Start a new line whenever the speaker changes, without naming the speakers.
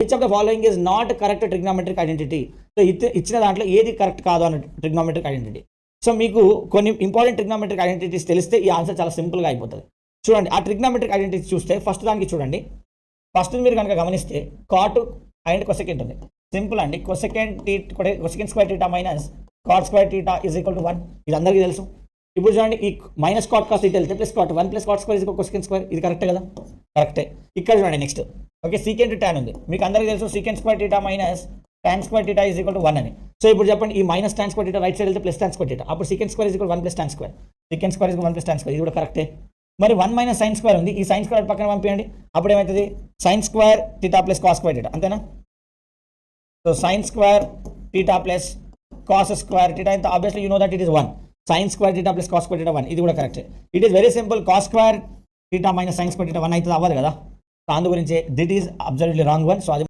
Which of the following is not correct trigonometric identity. So ఇచ్చిన దాంట్లో ఏది correct కాదు అన్న ట్రిగ్నోమెట్రిక్ ఐడెంటిటీ. సో మీకు కొన్ని ఇంపార్టెంట్ ట్రిగ్నోమెట్రిక్ ఐడెంటిటీస్ తెలిస్తే ఈ ఆన్సర్ చాలా సింపుల్గా అయిపోతుంది. చూడండి, ఆ ట్రిగ్నోమెట్రిక్ ఐడెంటిటీ చూస్తే ఫస్ట్ దానికి చూడండి. ఫస్ట్ మీరు కనుక గమనిస్తే కాట్ అండ్ కొసెకెంట్ ఉంది. సింపుల్ అండి. Cosecant square theta minus cot square theta is equal to 1. ఇది అందరికీ తెలుసు. ఇప్పుడు చూడండి, ఈ మైనస్ కాట్ కాస్ట్ ఇటు వెళ్తే plus cot 1 plus cot square is cosecant square. ఇది కరెక్టే కదా? కరెక్టే. ఇక్కడ చూడండి నెక్స్ట్. ఓకే, సీకెంట్ టాన్ ఉంది. మీకు అందరికీ తెలుసు secant square theta minus tan square theta is equal to 1 అని. సో ఇప్పుడు చెప్పండి, ఈ minus tan square theta right side వెళ్తే ప్లస్ టాన్ స్క్వేర్ టీటా, అప్పుడు secant square is equal 1 plus tan square. Secant square is 1 plus tan square, ఇది కూడా కరెక్టే. మరి 1 మైనస్ సైన్ స్క్వేర్ ఉంది. ఈ సైన్ స్క్వేర్ పక్కన పంపించండి. అప్పుడు ఏమవుతుంది? Sine square theta plus cos square theta, అంతేనా? So sine square theta plus cos square theta, ఇంత obviously you know that it is 1. Sine square theta plus cos square theta 1, ఇది కూడా correct. It is very simple. Cos square theta minus sine square theta 1 అయితే అవ్వదు కదా. So అందు గురించి that is absolutely wrong one. So అది